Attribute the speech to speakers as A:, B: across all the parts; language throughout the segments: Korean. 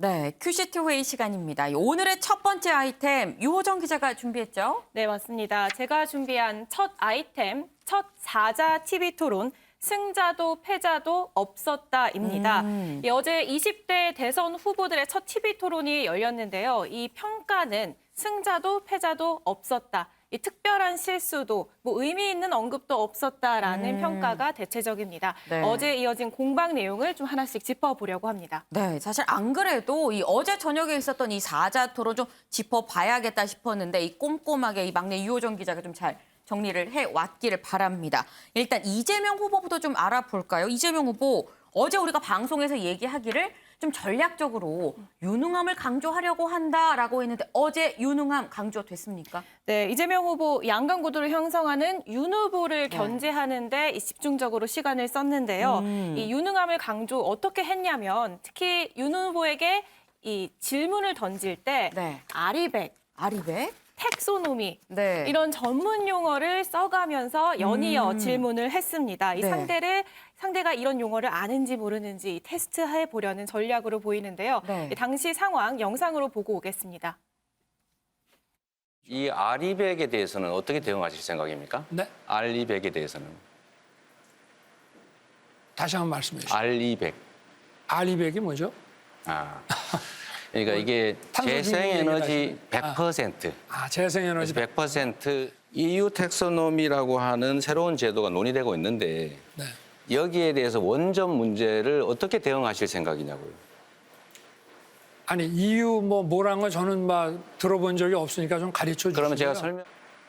A: 네, 큐시트 회의 시간입니다. 오늘의 첫 번째 아이템 유호정 기자가 준비했죠?
B: 네, 맞습니다. 제가 준비한 첫 아이템, 첫 사자 TV 토론, 승자도 패자도 없었다입니다. 어제 20대 대선 후보들의 첫 TV 토론이 열렸는데요. 이 평가는 승자도 패자도 없었다. 이 특별한 실수도 의미 있는 언급도 없었다라는 평가가 대체적입니다.
A: 네.
B: 어제 이어진 공방 내용을 좀 하나씩 짚어보려고 합니다.
A: 네, 사실 안 그래도 이 어제 저녁에 있었던 이 사자 토론 좀 짚어봐야겠다 싶었는데 이 꼼꼼하게 이 막내 유호정 기자가 좀 잘 정리를 해왔기를 바랍니다. 일단 이재명 후보부터 좀 알아볼까요? 이재명 후보 어제 우리가 방송에서 얘기하기를 좀 전략적으로 유능함을 강조하려고 한다라고 했는데 어제 유능함 강조됐습니까?
B: 네, 이재명 후보 양강 구도를 형성하는 윤 후보를 견제하는 데 집중적으로 시간을 썼는데요. 이 유능함을 강조 어떻게 했냐면 특히 윤 후보에게 이 질문을 던질 때
A: 네.
B: 아리백, 텍소노미
A: 네.
B: 이런 전문 용어를 써가면서 연이어 질문을 했습니다. 이
A: 네.
B: 상대가 이런 용어를 아는지 모르는지 테스트해 보려는 전략으로 보이는데요.
A: 네.
B: 당시 상황 영상으로 보고 오겠습니다.
C: 이 아리백에 대해서는 어떻게 대응하실 생각입니까?
D: 네?
C: 알리백에 대해서는.
D: 다시 한번 말씀해 주시죠.
C: 알리백.
D: 알리백이 뭐죠?
C: 아. 그러니까 이게
D: 탄소
C: 재생에너지
D: 중립
C: 100%.
D: 재생에너지
C: 100% EU 텍소노미라고 하는 새로운 제도가 논의되고 있는데
D: 네.
C: 여기에 대해서 원전 문제를 어떻게 대응하실 생각이냐고요.
D: 아니 EU 뭐란 거 저는 막 들어본 적이 없으니까 좀 가르쳐 주시죠.
C: 그러면 제가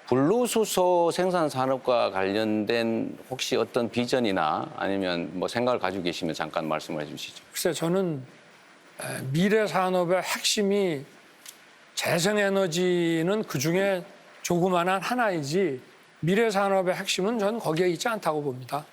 C: 분리수소 생산 산업과 관련된 혹시 어떤 비전이나 아니면 뭐 생각을 가지고 계시면 잠깐 말씀을 해주시죠.
D: 글쎄 저는 미래 산업의 핵심이 재생에너지는 그중에 조그만한 하나이지 미래 산업의 핵심은 저는 거기에 있지 않다고 봅니다.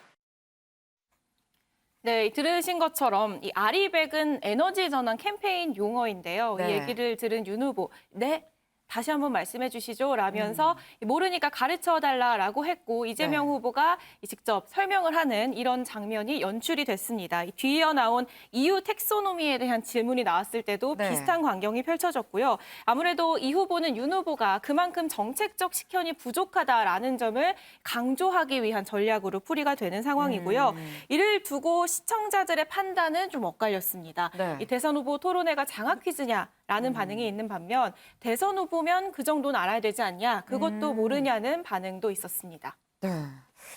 B: 네, 들으신 것처럼 이 아리백은 에너지 전환 캠페인 용어인데요.
A: 네.
B: 이 얘기를 들은 윤 후보, 네, 다시 한번 말씀해 주시죠 라면서 모르니까 가르쳐달라라고 했고 이재명
A: 네.
B: 후보가 직접 설명을 하는 이런 장면이 연출이 됐습니다. 뒤이어 나온 EU 텍소노미에 대한 질문이 나왔을 때도
A: 네.
B: 비슷한 광경이 펼쳐졌고요. 아무래도 이 후보는 윤 후보가 그만큼 정책적 식견이 부족하다라는 점을 강조하기 위한 전략으로 풀이가 되는 상황이고요. 이를 두고 시청자들의 판단은 좀 엇갈렸습니다.
A: 네.
B: 이 대선 후보 토론회가 장학 퀴즈냐라는 반응이 있는 반면 대선 후보면 그 정도는 알아야 되지 않냐, 그것도 모르냐는 반응도 있었습니다.
A: 네.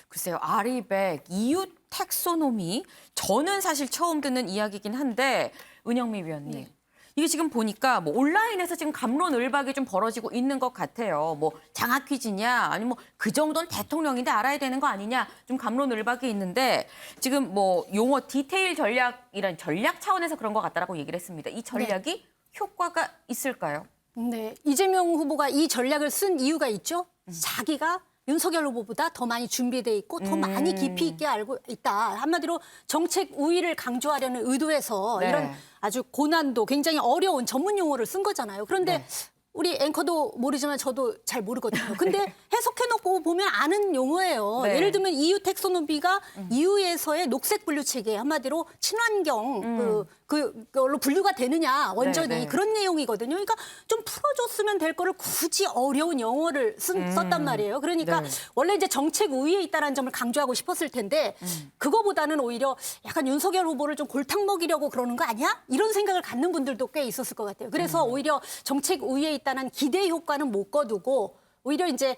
A: 글쎄요, 아리백, EU 텍소노미, 저는 사실 처음 듣는 이야기긴 한데 은영미 위원님. 이게 지금 보니까 뭐 온라인에서 지금 갑론을박이 좀 벌어지고 있는 것 같아요. 뭐 장학 퀴즈냐, 아니면 뭐 그 정도는 대통령인데 알아야 되는 거 아니냐, 좀 갑론을박이 있는데 지금 뭐 용어 디테일 전략이란 전략 차원에서 그런 것 같다라고 얘기를 했습니다. 이 전략이 효과가 있을까요?
E: 네, 이재명 후보가 이 전략을 쓴 이유가 있죠. 자기가 윤석열 후보보다 더 많이 준비돼 있고 더 많이 깊이 있게 알고 있다. 한마디로 정책 우위를 강조하려는 의도에서
A: 네.
E: 이런 아주 고난도 굉장히 어려운 전문 용어를 쓴 거잖아요. 그런데 우리 앵커도 모르지만 저도 잘 모르거든요. 근데 해석해놓고 보면 아는 용어예요.
A: 네.
E: 예를 들면 EU 텍소노미가 EU에서의 녹색 분류 체계, 한마디로 친환경 그걸로 분류가 되느냐 완전히
A: 네, 네.
E: 그런 내용이거든요. 그러니까 좀 풀어줬으면 될 거를 굳이 어려운 영어를 썼단 말이에요. 그러니까
A: 네.
E: 원래 이제 정책 우위에 있다는 점을 강조하고 싶었을 텐데 그거보다는 오히려 약간 윤석열 후보를 좀 골탕 먹이려고 그러는 거 아니야? 이런 생각을 갖는 분들도 꽤 있었을 것 같아요. 그래서 오히려 정책 우위에 있다는 기대 효과는 못 거두고 오히려 이제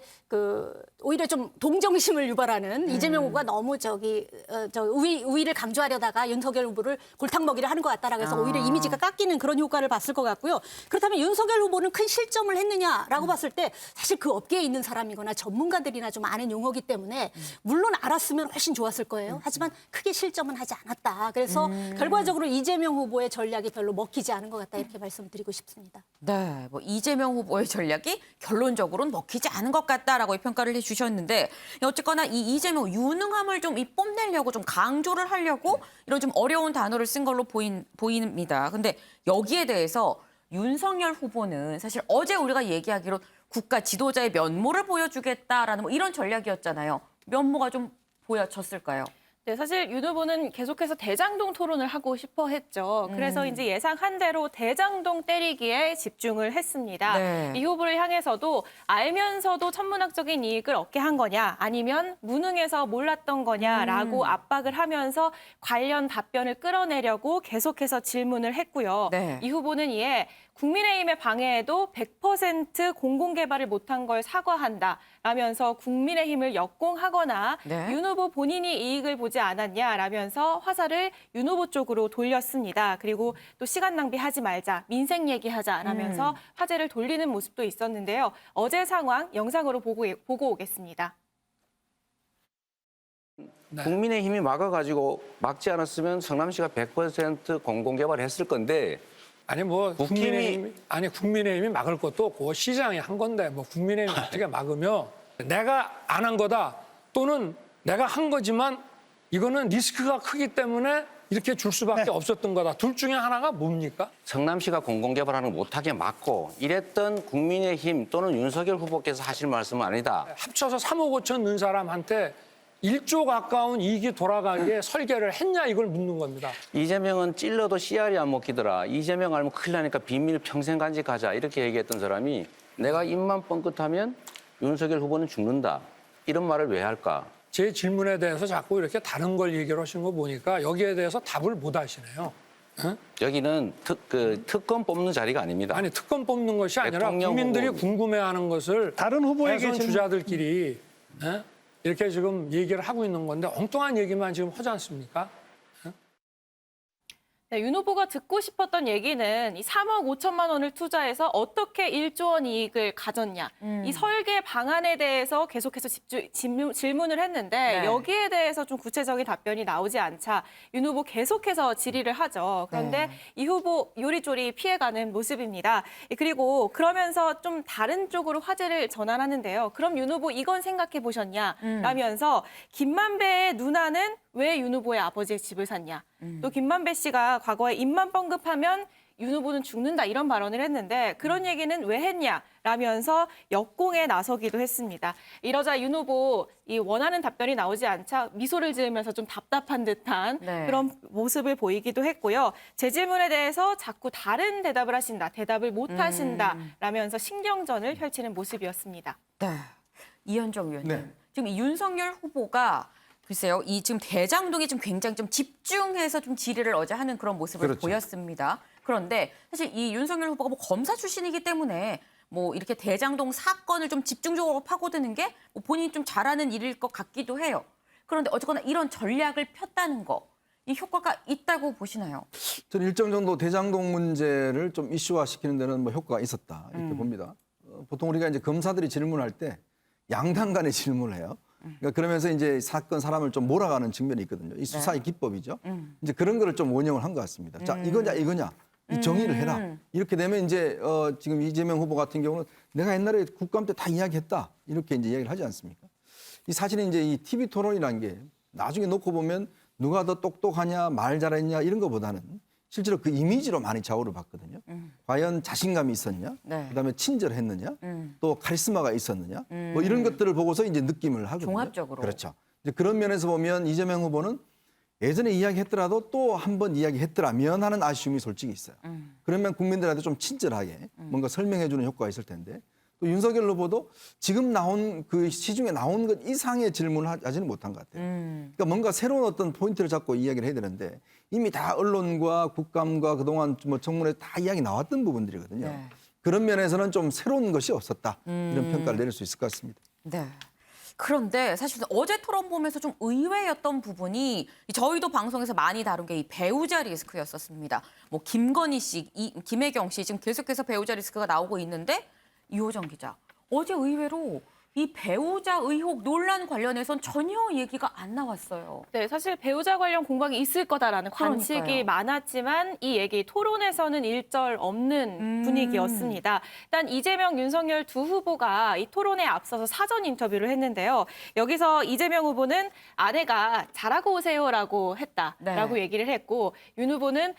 E: 오히려 좀 동정심을 유발하는 이재명 후보가 너무 우위를 강조하려다가 윤석열 후보를 골탕 먹이려 하는 것 같다라고 해서 오히려 이미지가 깎이는 그런 효과를 봤을 것 같고요. 그렇다면 윤석열 후보는 큰 실점을 했느냐라고 봤을 때 사실 그 업계에 있는 사람이거나 전문가들이나 좀 아는 용어기 때문에 물론 알았으면 훨씬 좋았을 거예요. 하지만 크게 실점은 하지 않았다. 그래서 결과적으로 이재명 후보의 전략이 별로 먹히지 않은 것 같다 이렇게 말씀드리고 싶습니다.
A: 네, 뭐 이재명 후보의 전략이 결론적으로는 먹히지 않은 것 같다라고 평가를 해주셨는데 어쨌거나 이 이재명 유능함을 좀 뽐내려고 좀 강조를 하려고 이런 좀 어려운 단어를 쓴 걸로 보입니다. 근데 여기에 대해서 윤석열 후보는 사실 어제 우리가 얘기하기로 국가 지도자의 면모를 보여주겠다라는 뭐 이런 전략이었잖아요. 면모가 좀 보여졌을까요?
B: 네, 사실 윤 후보는 계속해서 대장동 토론을 하고 싶어 했죠. 그래서 이제 예상한 대로 대장동 때리기에 집중을 했습니다.
A: 네.
B: 이 후보를 향해서도 알면서도 천문학적인 이익을 얻게 한 거냐 아니면 무능해서 몰랐던 거냐라고 압박을 하면서 관련 답변을 끌어내려고 계속해서 질문을 했고요.
A: 네.
B: 이 후보는 이에 국민의힘의 방해에도 100% 공공개발을 못한 걸 사과한다라면서 국민의힘을 역공하거나
A: 네.
B: 윤 후보 본인이 이익을 보지 않았냐라면서 화살을 윤 후보 쪽으로 돌렸습니다. 그리고 또 시간 낭비하지 말자, 민생 얘기하자라면서 화제를 돌리는 모습도 있었는데요. 어제 상황 영상으로 보고 오겠습니다.
D: 네.
C: 국민의힘이 막아가지고 막지 않았으면 성남시가 100% 공공개발했을 건데
D: 아니 뭐 국민의힘이 막을 것도 없고 시장이 한 건데 뭐 국민의힘이 어떻게 막으며 내가 안 한 거다 또는 내가 한 거지만 이거는 리스크가 크기 때문에 이렇게 줄 수밖에 없었던 거다. 둘 중에 하나가 뭡니까?
C: 성남시가 공공개발하는 거 못하게 막고 이랬던 국민의힘 또는 윤석열 후보께서 하실 말씀은 아니다.
D: 합쳐서 3억 5천 넣은 사람한테 1조 가까운 이익이 돌아가게 설계를 했냐 이걸 묻는 겁니다.
C: 이재명은 찔러도 씨알이 안 먹히더라. 이재명 알면 큰일 나니까 비밀 평생 간직하자. 이렇게 얘기했던 사람이 내가 입만 뻥끗하면 윤석열 후보는 죽는다. 이런 말을 왜 할까?
D: 제 질문에 대해서 자꾸 이렇게 다른 걸 얘기를 하시는 거 보니까 여기에 대해서 답을 못 하시네요. 응?
C: 여기는 특검 뽑는 자리가 아닙니다.
D: 아니 특검 뽑는 것이 아니라
C: 대통령
D: 국민들이
C: 후보.
D: 궁금해하는 것을
F: 다른 후보에게
D: 대선
F: 지금-
D: 주자들끼리 이렇게 지금 얘기를 하고 있는 건데 엉뚱한 얘기만 지금 하지 않습니까?
B: 네, 윤 후보가 듣고 싶었던 얘기는 이 3억 5천만 원을 투자해서 어떻게 1조 원 이익을 가졌냐. 이 설계 방안에 대해서 계속해서 질문을 했는데
A: 네.
B: 여기에 대해서 좀 구체적인 답변이 나오지 않자 윤 후보 계속해서 질의를 하죠. 그런데
A: 네.
B: 이 후보 요리조리 피해가는 모습입니다. 그리고 그러면서 좀 다른 쪽으로 화제를 전환하는데요. 그럼 윤 후보 이건 생각해 보셨냐? 라면서 김만배의 누나는 왜 윤 후보의 아버지의 집을 샀냐? 또 김만배 씨가 과거에 입만 뻥긋하면 윤 후보는 죽는다 이런 발언을 했는데 그런 얘기는 왜 했냐? 라면서 역공에 나서기도 했습니다. 이러자 윤 후보 이 원하는 답변이 나오지 않자 미소를 지으면서 좀 답답한 듯한
A: 네.
B: 그런 모습을 보이기도 했고요. 제 질문에 대해서 자꾸 다른 대답을 하신다, 대답을 못 하신다 라면서 신경전을 펼치는 모습이었습니다.
A: 네. 이현정 의원님.
F: 네.
A: 지금 이 윤석열 후보가 글쎄요, 이 지금 대장동에 좀 굉장히 좀 집중해서 좀 질의를 어제 하는 그런 모습을
F: 그렇죠.
A: 보였습니다. 그런데 사실 이 윤석열 후보가 뭐 검사 출신이기 때문에 뭐 이렇게 대장동 사건을 좀 집중적으로 파고드는 게 뭐 본인이 좀 잘하는 일일 것 같기도 해요. 그런데 어쨌거나 이런 전략을 폈다는 거, 이 효과가 있다고 보시나요?
F: 저는 일정 정도 대장동 문제를 좀 이슈화시키는 데는 뭐 효과가 있었다 이렇게 봅니다. 보통 우리가 이제 검사들이 질문할 때 양당 간에 질문을 해요. 그러니까 그러면서 이제 사건 사람을 좀 몰아가는 측면이 있거든요. 이 수사의 기법이죠. 이제 그런 거를 좀 원형을 한 것 같습니다. 자, 이거냐 이거냐 이 정의를 해라. 이렇게 되면 이제 지금 이재명 후보 같은 경우는 내가 옛날에 국감 때 다 이야기했다 이렇게 이제 이야기를 하지 않습니까? 이 사실은 이제 이 TV 토론이라는 게 나중에 놓고 보면 누가 더 똑똑하냐 말 잘했냐 이런 것보다는 실제로 그 이미지로 많이 좌우를 받거든요. 과연 자신감이 있었냐,
A: 네.
F: 그다음에 친절했느냐, 또 카리스마가 있었느냐, 뭐 이런 것들을 보고서 이제 느낌을 하거든요.
A: 종합적으로.
F: 그렇죠. 이제 그런 면에서 보면 이재명 후보는 예전에 이야기했더라도 또 한 번 이야기했더라면 하는 아쉬움이 솔직히 있어요. 그러면 국민들한테 좀 친절하게 뭔가 설명해주는 효과가 있을 텐데 또 윤석열 후보도 지금 나온 그 시중에 나온 것 이상의 질문을 하지는 못한 것 같아요. 그러니까 뭔가 새로운 어떤 포인트를 잡고 이야기를 해야 되는데 이미 다 언론과 국감과 그동안 뭐 청문회 다 이야기 나왔던 부분들이거든요.
A: 네.
F: 그런 면에서는 좀 새로운 것이 없었다. 이런 평가를 내릴 수 있을 것 같습니다.
A: 네. 그런데 사실 어제 토론 보면서 좀 의외였던 부분이 저희도 방송에서 많이 다룬 게 이 배우자 리스크였었습니다. 뭐 김건희 씨, 김혜경 씨 지금 계속해서 배우자 리스크가 나오고 있는데 이호정 기자 어제 의외로 이 배우자 의혹 논란 관련해선 전혀 얘기가 안 나왔어요.
B: 네, 사실 배우자 관련 공방이 있을 거다라는 관측이
A: 그러니까요.
B: 많았지만 이 얘기 토론에서는 일절 없는 분위기였습니다. 일단 이재명, 윤석열 두 후보가 이 토론에 앞서서 사전 인터뷰를 했는데요. 여기서 이재명 후보는 아내가 잘하고 오세요라고 했다라고
A: 네.
B: 얘기를 했고 윤 후보는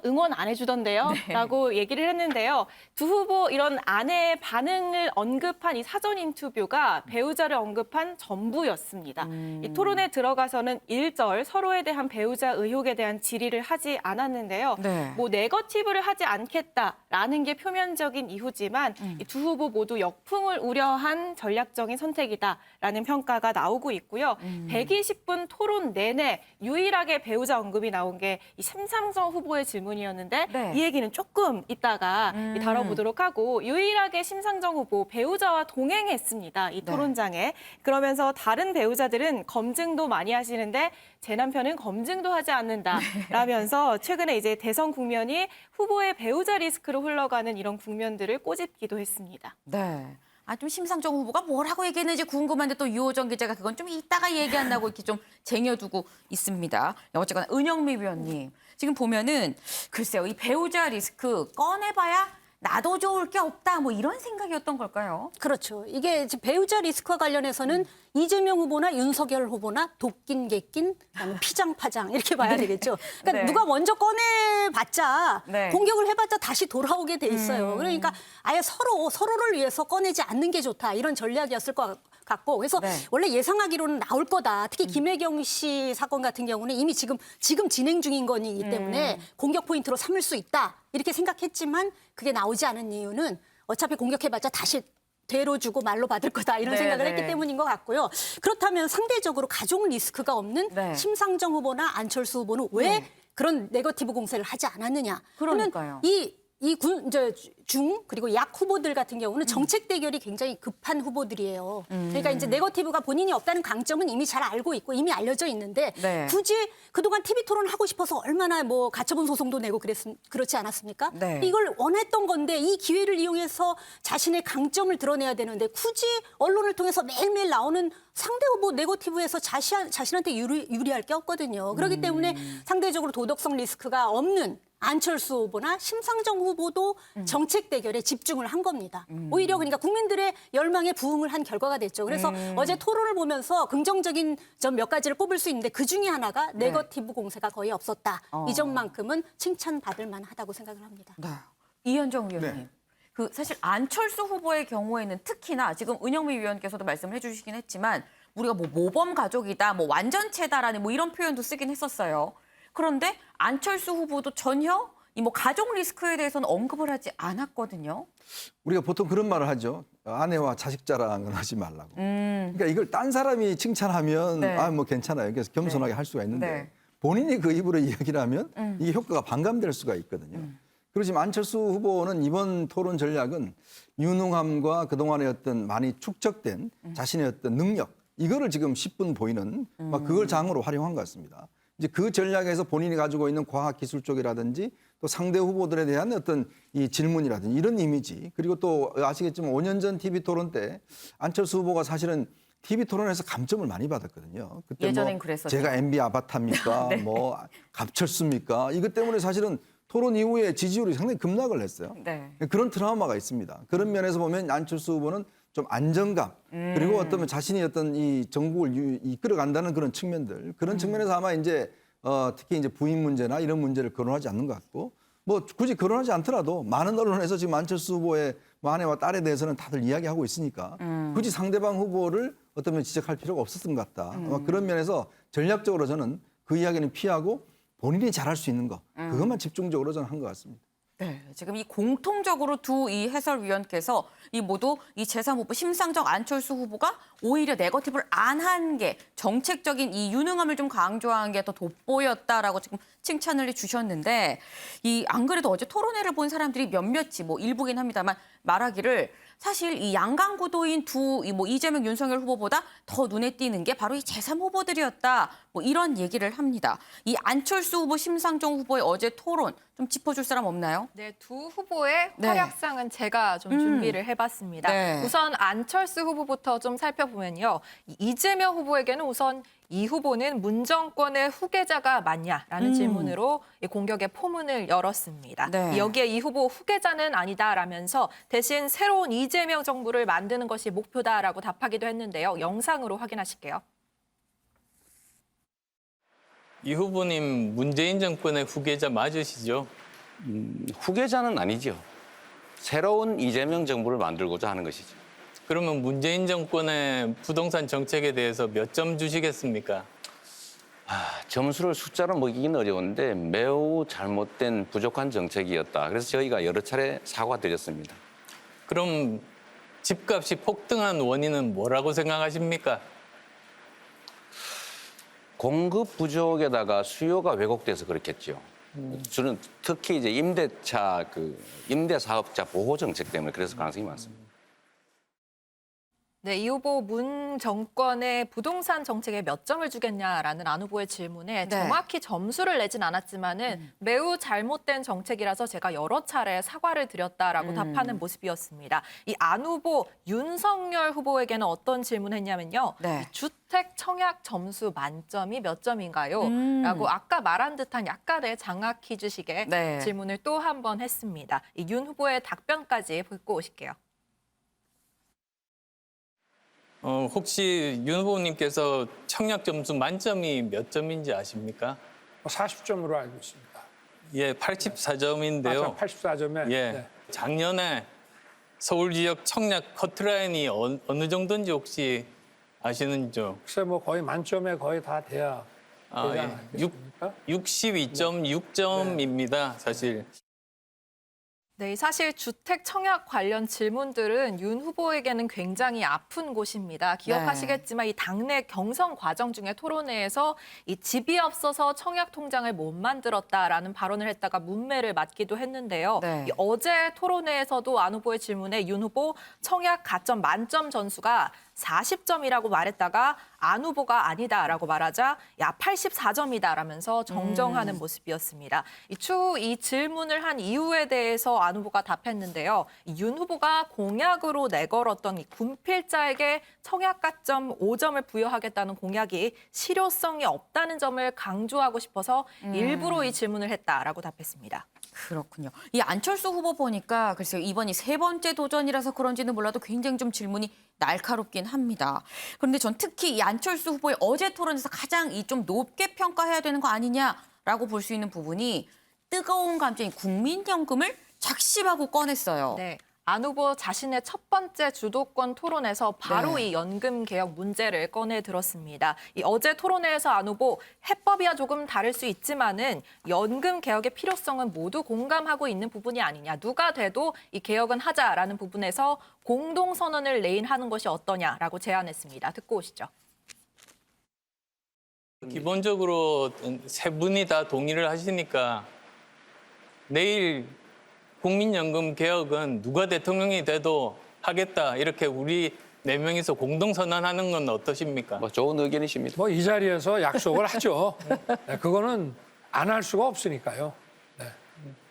B: 응원 안 해주던데요 라고 얘기를 했는데요. 두 후보 이런 아내의 반응을 언급한 이 사전 인터뷰가 후보가 배우자를 언급한 전부였습니다. 이 토론에 들어가서는 일절 서로에 대한 배우자 의혹에 대한 질의를 하지 않았는데요.
A: 네.
B: 뭐 네거티브를 하지 않겠다라는 게 표면적인 이유지만 이 두 후보 모두 역풍을 우려한 전략적인 선택이다라는 평가가 나오고 있고요. 120분 토론 내내 유일하게 배우자 언급이 나온 게 이 심상정 후보의 질문이었는데
A: 네.
B: 이 얘기는 조금 이따가 다뤄보도록 하고 유일하게 심상정 후보 배우자와 동행했습니다. 이 토론장에. 그러면서 다른 배우자들은 검증도 많이 하시는데 제 남편은 검증도 하지 않는다라면서 최근에 이제 대선 국면이 후보의 배우자 리스크로 흘러가는 이런 국면들을 꼬집기도 했습니다.
A: 네. 아, 좀 심상정 후보가 뭘 하고 얘기했는지 궁금한데 또 유호정 기자가 그건 좀 이따가 얘기한다고 이렇게 좀 쟁여두고 있습니다. 어쨌거나 은영미 위원님. 지금 보면은 글쎄요. 이 배우자 리스크 꺼내봐야 나도 좋을 게 없다. 뭐 이런 생각이었던 걸까요?
E: 그렇죠. 이게 이제 배우자 리스크와 관련해서는 이재명 후보나 윤석열 후보나 돕긴 객긴 아니면 피장파장 이렇게 봐야 되겠죠. 그러니까
A: 네.
E: 누가 먼저 꺼내봤자
A: 네.
E: 공격을 해봤자 다시 돌아오게 돼 있어요. 그러니까 아예 서로를 위해서 꺼내지 않는 게 좋다 이런 전략이었을 것 같고 그래서
A: 네.
E: 원래 예상하기로는 나올 거다. 특히 김혜경 씨 사건 같은 경우는 이미 지금 진행 중인 거이기 때문에 공격 포인트로 삼을 수 있다 이렇게 생각했지만 그게 나오지 않은 이유는 어차피 공격해봤자 다시 되로 주고 말로 받을 거다 이런
A: 네,
E: 생각을
A: 네.
E: 했기 때문인 것 같고요. 그렇다면 상대적으로 가족 리스크가 없는
A: 네.
E: 심상정 후보나 안철수 후보는 왜 그런 네거티브 공세를 하지 않았느냐?
A: 그러니까요.
E: 중 그리고 약 후보들 같은 경우는 정책 대결이 굉장히 급한 후보들이에요. 그러니까 이제 네거티브가 본인이 없다는 강점은 이미 잘 알고 있고 이미 알려져 있는데
A: 네.
E: 굳이 그동안 TV 토론 하고 싶어서 얼마나 뭐 가처분 소송도 내고 그렇지 않았습니까?
A: 네.
E: 이걸 원했던 건데 이 기회를 이용해서 자신의 강점을 드러내야 되는데 굳이 언론을 통해서 매일매일 나오는 상대 후보 네거티브에서 자신한테 유리할 게 없거든요. 그렇기 때문에 상대적으로 도덕성 리스크가 없는 안철수 후보나 심상정 후보도 정책 대결에 집중을 한 겁니다. 오히려 그러니까 국민들의 열망에 부응을 한 결과가 됐죠. 그래서 어제 토론을 보면서 긍정적인 점 몇 가지를 꼽을 수 있는데 그중에 하나가 네거티브 공세가 거의 없었다. 이 점만큼은 칭찬받을 만하다고 생각을 합니다.
A: 네. 이현정 위원님.
F: 네.
A: 그 사실 안철수 후보의 경우에는 특히나 지금 은영미 위원께서도 말씀을 해주시긴 했지만 우리가 뭐 모범 가족이다, 뭐 완전체다라는 뭐 이런 표현도 쓰긴 했었어요. 그런데 안철수 후보도 전혀 이 뭐 가족 리스크에 대해서는 언급을 하지 않았거든요.
F: 우리가 보통 그런 말을 하죠. 아내와 자식 자랑은 하지 말라고. 그러니까 이걸 딴 사람이 칭찬하면
A: 네.
F: 아 뭐 괜찮아요. 그래서 겸손하게 할 수가 있는데
A: 네.
F: 본인이 그 입으로 이야기를 하면 이게 효과가 반감될 수가 있거든요. 그렇지만 안철수 후보는 이번 토론 전략은 유능함과 그동안의 어떤 많이 축적된 자신의 어떤 능력 이거를 지금 10분 보이는 막 그걸 장으로 활용한 것 같습니다. 이제 그 전략에서 본인이 가지고 있는 과학 기술 쪽이라든지 또 상대 후보들에 대한 어떤 이 질문이라든지 이런 이미지 그리고 또 아시겠지만 5년 전 TV 토론 때 안철수 후보가 사실은 TV 토론에서 감점을 많이 받았거든요. 그때
A: 예전엔
F: 뭐
A: 그랬었죠.
F: 제가 MB 아바타입니까?
A: 네.
F: 뭐 갑철수입니까? 이것 때문에 사실은 토론 이후에 지지율이 상당히 급락을 했어요.
A: 네.
F: 그런 트라우마가 있습니다. 그런 면에서 보면 안철수 후보는 좀 안정감 그리고 어떤 자신이 어떤 이 정국을 이끌어간다는 그런 측면들 그런 측면에서 아마 이제 특히 이제 부인 문제나 이런 문제를 거론하지 않는 것 같고 뭐 굳이 거론하지 않더라도 많은 언론에서 지금 안철수 후보의 뭐 아내와 딸에 대해서는 다들 이야기하고 있으니까 굳이 상대방 후보를 어떤 면 지적할 필요가 없었던 것 같다. 아마 그런 면에서 전략적으로 저는 그 이야기는 피하고 본인이 잘할 수 있는 거 그것만 집중적으로 저는 한 것 같습니다.
A: 네, 지금 이 공통적으로 두 이 해설위원께서 이 모두 이 제3후보 심상정 안철수 후보가 오히려 네거티브를 안 한 게 정책적인 이 유능함을 좀 강조한 게 더 돋보였다라고 지금 칭찬을 해주셨는데 이 안 그래도 어제 토론회를 본 사람들이 몇몇이 뭐 일부긴 합니다만 말하기를 사실 이 양강 구도인 뭐 이재명 윤석열 후보보다 더 눈에 띄는 게 바로 이 제3 후보들이었다. 뭐 이런 얘기를 합니다. 이 안철수 후보, 심상정 후보의 어제 토론 좀 짚어줄 사람 없나요?
G: 네, 두 후보의
A: 네.
G: 활약상은 제가 좀 준비를 해봤습니다.
A: 네.
G: 우선 안철수 후보부터 좀 살펴보면요. 이재명 후보에게는 우선 이 후보는 문정권의 후계자가 맞냐라는 질문으로 이 공격의 포문을 열었습니다.
A: 네.
G: 여기에 이 후보 후계자는 아니다라면서 대신 새로운 이재명 정부를 만드는 것이 목표다라고 답하기도 했는데요. 영상으로 확인하실게요.
H: 이 후보님 문재인 정권의 후계자 맞으시죠?
C: 후계자는 아니죠. 새로운 이재명 정부를 만들고자 하는 것이죠.
H: 그러면 문재인 정권의 부동산 정책에 대해서 몇 점 주시겠습니까?
C: 점수를 숫자로 먹이기는 어려운데 매우 잘못된 부족한 정책이었다. 그래서 저희가 여러 차례 사과드렸습니다.
H: 그럼 집값이 폭등한 원인은 뭐라고 생각하십니까?
C: 공급 부족에다가 수요가 왜곡돼서 그렇겠죠. 저는 특히 이제 임대 사업자 보호 정책 때문에 그래서 가능성이 많습니다.
G: 네, 이 후보 문 정권의 부동산 정책에 몇 점을 주겠냐라는 안 후보의 질문에
A: 네.
G: 정확히 점수를 내진 않았지만은 매우 잘못된 정책이라서 제가 여러 차례 사과를 드렸다라고 답하는 모습이었습니다. 이 안 후보 윤석열 후보에게는 어떤 질문했냐면요.
A: 네.
G: 이 주택 청약 점수 만점이 몇 점인가요? 라고 아까 말한 듯한 약간의 장학 퀴즈식의
A: 네.
G: 질문을 또 한 번 했습니다. 이 윤 후보의 답변까지 듣고 오실게요.
H: 혹시 윤 후보님께서 청약 점수 만점이 몇 점인지 아십니까?
D: 40점으로 알고 있습니다.
H: 예, 84점인데요.
D: 84점에.
H: 예, 작년에 서울 지역 청약 커트라인이 어느 정도인지 혹시 아시는지요?
D: 글쎄 뭐 거의 만점에 거의 다 돼야 되지
H: 예,
D: 않겠습니까?
H: 62.6점입니다, 사실.
G: 네, 사실 주택 청약 관련 질문들은 윤 후보에게는 굉장히 아픈 곳입니다. 기억하시겠지만 이 당내 경선 과정 중에 토론회에서 이 집이 없어서 청약 통장을 못 만들었다라는 발언을 했다가 문매를 맞기도 했는데요.
A: 네.
G: 이 어제 토론회에서도 안 후보의 질문에 윤 후보 청약 가점 만점 전수가 40점이라고 말했다가 안 후보가 아니다라고 말하자 야 84점이다라면서 정정하는 모습이었습니다. 추후 이 질문을 한 이유에 대해서 안 후보가 답했는데요. 윤 후보가 공약으로 내걸었던 이 군필자에게 청약 가점 5점을 부여하겠다는 공약이 실효성이 없다는 점을 강조하고 싶어서 일부러 이 질문을 했다라고 답했습니다.
A: 그렇군요. 이 안철수 후보 보니까 글쎄요, 이번이 세 번째 도전이라서 그런지는 몰라도 굉장히 좀 질문이 날카롭긴 합니다. 그런데 전 특히 이 안철수 후보의 어제 토론에서 가장 이 좀 높게 평가해야 되는 거 아니냐라고 볼 수 있는 부분이 뜨거운 감정인 국민연금을 작심하고 꺼냈어요.
G: 네. 안 후보 자신의 첫 번째 주도권 토론에서 바로
A: 네.
G: 이 연금 개혁 문제를 꺼내 들었습니다. 이 어제 토론회에서 안 후보 해법이야 조금 다를 수 있지만은 연금 개혁의 필요성은 모두 공감하고 있는 부분이 아니냐. 누가 돼도 이 개혁은 하자라는 부분에서 공동 선언을 내인하는 것이 어떠냐라고 제안했습니다. 듣고 오시죠.
H: 기본적으로 세 분이 다 동의를 하시니까 내일 국민연금 개혁은 누가 대통령이 돼도 하겠다 이렇게 우리 4명이서 공동선언하는 건 어떠십니까?
C: 뭐 좋은 의견이십니다.
D: 뭐 이 자리에서 약속을 하죠. 네, 그거는 안 할 수가 없으니까요. 네.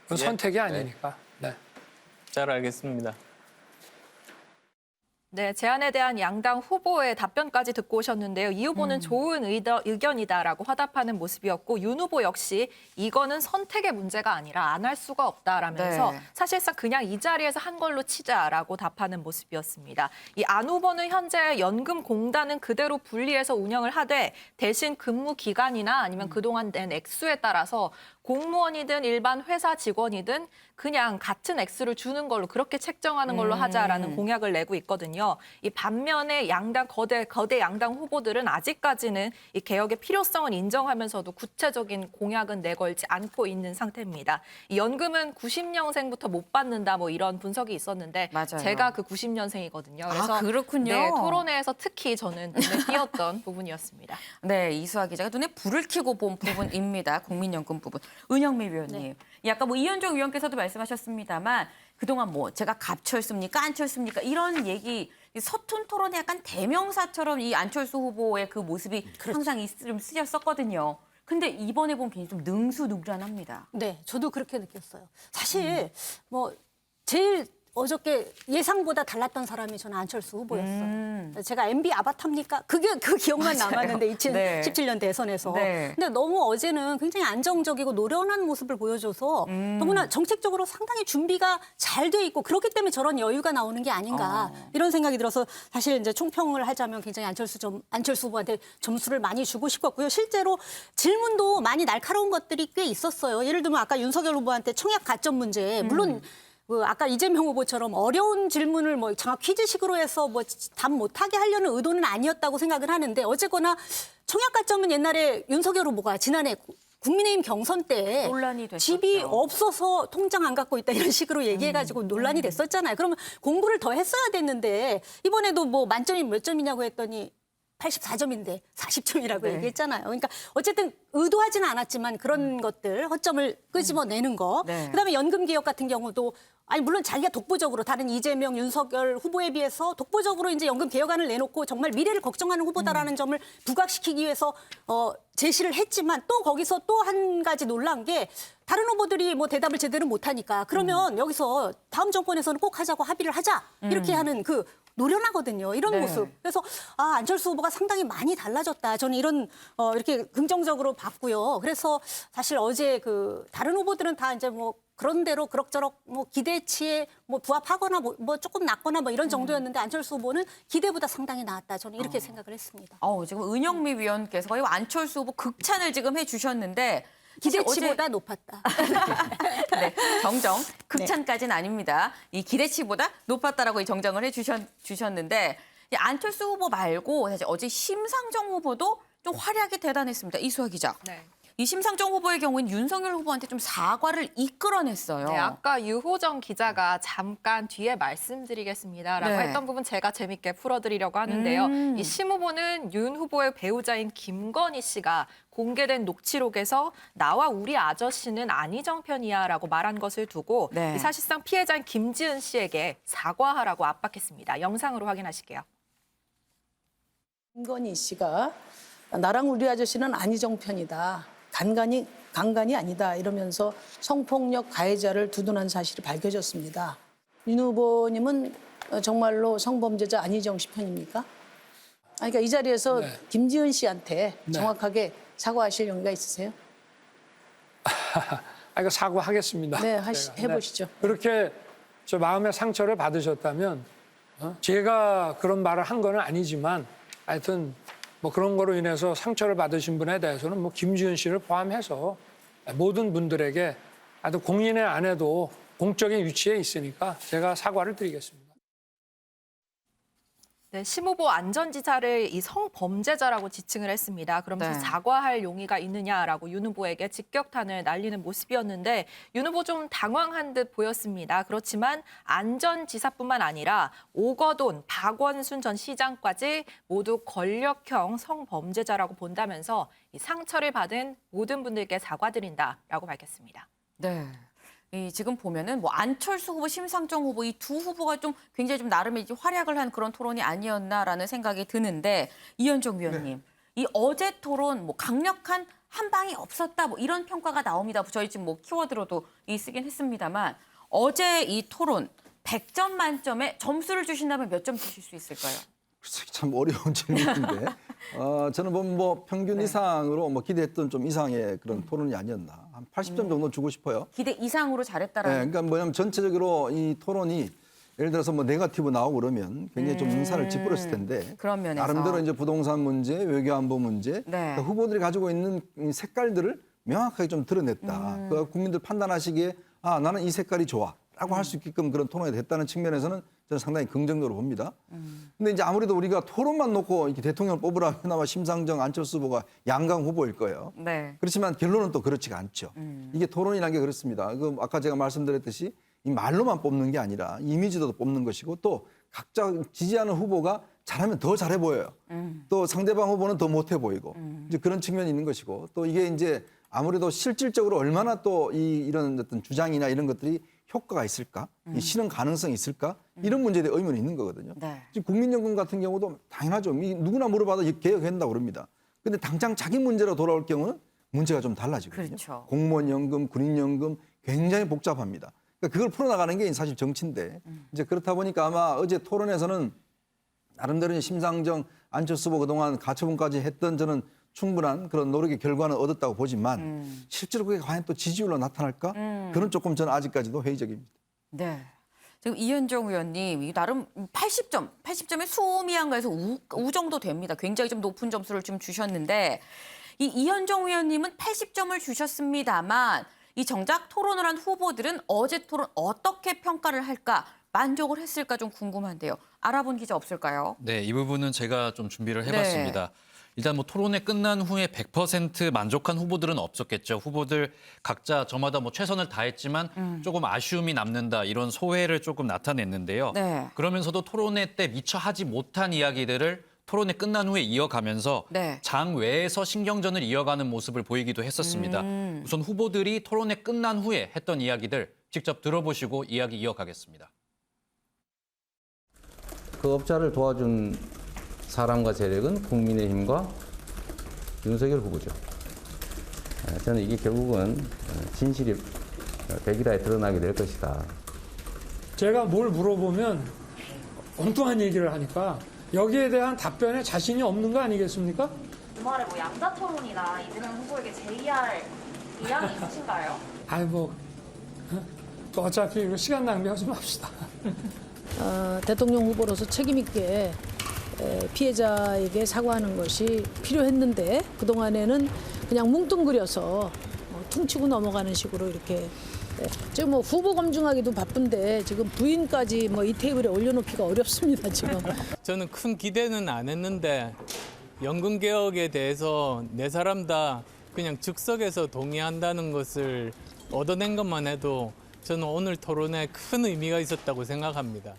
D: 그건
H: 예.
D: 선택이 아니니까. 네.
H: 잘 알겠습니다.
G: 네, 제안에 대한 양당 후보의 답변까지 듣고 오셨는데요. 이 후보는 좋은 의견이다라고 화답하는 모습이었고 윤 후보 역시 이거는 선택의 문제가 아니라 안 할 수가 없다라면서
A: 네.
G: 사실상 그냥 이 자리에서 한 걸로 치자라고 답하는 모습이었습니다. 이 안 후보는 현재 연금공단은 그대로 분리해서 운영을 하되 대신 근무 기간이나 아니면 그동안 낸 액수에 따라서 공무원이든 일반 회사 직원이든 그냥 같은 액수를 주는 걸로 그렇게 책정하는 걸로 하자라는 공약을 내고 있거든요. 이 반면에 양당 거대 양당 후보들은 아직까지는 이 개혁의 필요성은 인정하면서도 구체적인 공약은 내걸지 않고 있는 상태입니다. 이 연금은 90년생부터 못 받는다 뭐 이런 분석이 있었는데
A: 맞아요.
G: 제가 그 90년생이거든요. 그래서
A: 그렇군요.
G: 네, 토론회에서 특히 저는 눈에 띄었던 부분이었습니다.
A: 네, 이수아 기자가 눈에 불을 켜고 본 부분입니다. 국민연금 부분. 은영미 위원님. 아까 뭐 이현정 위원께서도 말씀하셨습니다만 그동안 뭐 제가 갑철습니까? 안철습니까? 이런 얘기 서툰 토론에 약간 대명사처럼 이 안철수 후보의 그 모습이 항상 좀 쓰였었거든요. 근데 이번에 보면 굉장히 좀 능수능란합니다.
E: 네, 저도 그렇게 느꼈어요. 사실 뭐 제일 어저께 예상보다 달랐던 사람이 저는 안철수 후보였어요. 제가 MB 아바타입니까? 그 기억만
A: 맞아요.
E: 남았는데
A: 네.
E: 2017년 대선에서.
A: 네.
E: 근데 너무 어제는 굉장히 안정적이고 노련한 모습을 보여줘서 너무나 정책적으로 상당히 준비가 잘 돼 있고 그렇기 때문에 저런 여유가 나오는 게 아닌가 이런 생각이 들어서 사실 이제 총평을 하자면 굉장히 안철수 후보한테 점수를 많이 주고 싶었고요. 실제로 질문도 많이 날카로운 것들이 꽤 있었어요. 예를 들면 아까 윤석열 후보한테 청약 가점 문제 물론 그 아까 이재명 후보처럼 어려운 질문을 뭐 장학 퀴즈식으로 해서 뭐 답 못하게 하려는 의도는 아니었다고 생각을 하는데 어쨌거나 청약 가점은 옛날에 윤석열 후보가 지난해 국민의힘 경선 때
A: 논란이 됐었죠.
E: 집이 없어서 통장 안 갖고 있다 이런 식으로 얘기해가지고 논란이 됐었잖아요. 그러면 공부를 더 했어야 됐는데 이번에도 뭐 만점이 몇 점이냐고 했더니 84점인데 40점이라고
A: 네.
E: 얘기했잖아요. 그러니까 어쨌든 의도하지는 않았지만 그런 것들 허점을 끄집어내는 거.
A: 네.
E: 그다음에 연금 개혁 같은 경우도 아니 물론 자기가 독보적으로 다른 이재명, 윤석열 후보에 비해서 독보적으로 이제 연금 개혁안을 내놓고 정말 미래를 걱정하는 후보다라는 점을 부각시키기 위해서 제시를 했지만 또 거기서 또 한 가지 놀란 게 다른 후보들이 뭐 대답을 제대로 못하니까 그러면 여기서 다음 정권에서는 꼭 하자고 합의를 하자 이렇게 하는 그 노련하거든요. 이런
A: 네.
E: 모습. 그래서 안철수 후보가 상당히 많이 달라졌다. 저는 이런 이렇게 긍정적으로 봤고요. 그래서 사실 어제 그 다른 후보들은 다 이제 뭐 그런 대로 그럭저럭 뭐 기대치에 뭐 부합하거나 뭐 조금 낮거나 뭐 이런 정도였는데 안철수 후보는 기대보다 상당히 나았다. 저는 이렇게 생각을 했습니다.
A: 지금 은영미 위원께서 이 안철수 후보 극찬을 지금 해주셨는데 사실
E: 기대치보다 높았다.
A: 네, 정정. 극찬까지는 아닙니다. 이 기대치보다 높았다라고 이 정정을 해주셨는데 이 안철수 후보 말고 사실 어제 심상정 후보도 좀 활약이 대단했습니다. 이수아 기자.
G: 네.
A: 이 심상정 후보의 경우는 윤석열 후보한테 좀 사과를 이끌어냈어요.
G: 네, 아까 유호정 기자가 잠깐 뒤에 말씀드리겠습니다라고
A: 네.
G: 했던 부분 제가 재밌게 풀어드리려고 하는데요. 이 심 후보는 윤 후보의 배우자인 김건희 씨가 공개된 녹취록에서 나와 우리 아저씨는 안희정 편이야라고 말한 것을 두고
A: 네.
G: 이 사실상 피해자인 김지은 씨에게 사과하라고 압박했습니다. 영상으로 확인하실게요.
I: 김건희 씨가 나랑 우리 아저씨는 안희정 편이다. 간간이 아니다. 이러면서 성폭력 가해자를 두둔한 사실이 밝혀졌습니다. 윤 후보님은 정말로 성범죄자 안희정 씨 편입니까? 그러니까 이 자리에서
D: 네.
I: 김지은 씨한테
D: 네.
I: 정확하게 사과하실 용의가 있으세요?
D: 이거 사과하겠습니다.
I: 네,
D: 제가.
I: 해보시죠.
D: 그렇게 저 마음의 상처를 받으셨다면 제가 그런 말을 한 건 아니지만 하여튼 뭐 그런 거로 인해서 상처를 받으신 분에 대해서는 뭐 김지은 씨를 포함해서 모든 분들에게 아주 공인의 안에도 공적인 위치에 있으니까 제가 사과를 드리겠습니다.
G: 네, 심 후보 안전지사를 이 성범죄자라고 지칭을 했습니다. 그러면서
A: 네.
G: 사과할 용의가 있느냐라고 윤 후보에게 직격탄을 날리는 모습이었는데 윤 후보 좀 당황한 듯 보였습니다. 그렇지만 안전지사뿐만 아니라 오거돈, 박원순 전 시장까지 모두 권력형 성범죄자라고 본다면서 이 상처를 받은 모든 분들께 사과드린다라고 밝혔습니다.
A: 네. 지금 보면은 뭐 안철수 후보, 심상정 후보 이 두 후보가 좀 굉장히 좀 나름의 이제 활약을 한 그런 토론이 아니었나라는 생각이 드는데 이현정 위원님, 이 어제 토론 뭐 강력한 한 방이 없었다 뭐 이런 평가가 나옵니다. 저희 지금 뭐 키워드로도 쓰긴 했습니다만 어제 이 토론 100점 만점에 점수를 주신다면 몇 점 주실 수 있을까요?
F: 참 어려운 질문인데 저는 뭐 평균 이상으로 뭐 기대했던 좀 이상의 그런 토론이 아니었나. 한 80점 정도 주고 싶어요.
A: 기대 이상으로 잘했다라는.
F: 네, 그러니까 뭐냐면 전체적으로 이 토론이 예를 들어서 뭐 네거티브 나오고 그러면 굉장히 좀 눈살을 찌푸렸을 텐데
A: 그런 면에서.
F: 나름대로 이제 부동산 문제, 외교안보 문제,
A: 네.
F: 그러니까 후보들이 가지고 있는 이 색깔들을 명확하게 좀 드러냈다. 그 국민들 판단하시기에 나는 이 색깔이 좋아라고 할 수 있게끔 그런 토론이 됐다는 측면에서는 저는 상당히 긍정적으로 봅니다. 근데 이제 아무래도 우리가 토론만 놓고 이렇게 대통령을 뽑으라면 아마 심상정, 안철수 후보가 양강 후보일 거예요.
A: 네.
F: 그렇지만 결론은 또 그렇지가 않죠. 이게 토론이라는 게 그렇습니다. 아까 제가 말씀드렸듯이 이 말로만 뽑는 게 아니라 이미지도 뽑는 것이고 또 각자 지지하는 후보가 잘하면 더 잘해 보여요. 또 상대방 후보는 더 못해 보이고 이제 그런 측면이 있는 것이고 또 이게 이제 아무래도 실질적으로 얼마나 또 이런 어떤 주장이나 이런 것들이 효과가 있을까? 이 실현 가능성이 있을까? 이런 문제에 대해 의문이 있는 거거든요.
A: 네.
F: 지금 국민연금 같은 경우도 당연하죠. 누구나 물어봐도 개혁한다고 그럽니다. 근데 당장 자기 문제로 돌아올 경우는 문제가 좀 달라지거든요.
A: 그렇죠.
F: 공무원연금, 군인연금 굉장히 복잡합니다. 그러니까 그걸 풀어나가는 게 사실 정치인데 이제 그렇다 보니까 아마 어제 토론에서는 나름대로 이제 심상정, 안철수 후보 그동안 가처분까지 했던 저는 충분한 그런 노력의 결과는 얻었다고 보지만 실제로 그게 과연 또 지지율로 나타날까? 그런 조금 저는 아직까지도 회의적입니다.
A: 네. 지금 이현정 의원님, 이 나름 80점에 수미한가에서 우 정도 됩니다. 굉장히 좀 높은 점수를 좀 주셨는데 이 이현정 의원님은 80점을 주셨습니다만 이 정작 토론을 한 후보들은 어제 토론 어떻게 평가를 할까, 만족을 했을까 좀 궁금한데요. 알아본 기자 없을까요?
J: 네, 이 부분은 제가 좀 준비를 해봤습니다. 일단 뭐 토론회 끝난 후에 100% 만족한 후보들은 없었겠죠. 후보들 각자 저마다 뭐 최선을 다했지만 조금 아쉬움이 남는다, 이런 소회를 조금 나타냈는데요.
A: 네.
J: 그러면서도 토론회 때 미처 하지 못한 이야기들을 토론회 끝난 후에 이어가면서
A: 네.
J: 장 외에서 신경전을 이어가는 모습을 보이기도 했었습니다. 우선 후보들이 토론회 끝난 후에 했던 이야기들 직접 들어보시고 이야기 이어가겠습니다.
C: 그 업자를 도와준 사람과 세력은 국민의힘과 윤석열 후보죠. 저는 이게 결국은 진실이 백일하에 드러나게 될 것이다.
D: 제가 뭘 물어보면 엉뚱한 얘기를 하니까 여기에 대한 답변에 자신이 없는 거 아니겠습니까?
K: 주말에 뭐 양자 토론이나 이재명 후보에게 제의할 의향이 있으신가요?
D: 아이 뭐 또 어차피 이거 시간 낭비하지 맙시다.
I: 대통령 후보로서 책임 있게 피해자에게 사과하는 것이 필요했는데 그동안에는 그냥 뭉뚱그려서 퉁치고 넘어가는 식으로 이렇게 지금 뭐 후보 검증하기도 바쁜데 지금 부인까지 뭐 이 테이블에 올려놓기가 어렵습니다, 지금.
H: 저는 큰 기대는 안 했는데 연금 개혁에 대해서 네 사람 다 그냥 즉석에서 동의한다는 것을 얻어낸 것만 해도 저는 오늘 토론에 큰 의미가 있었다고 생각합니다.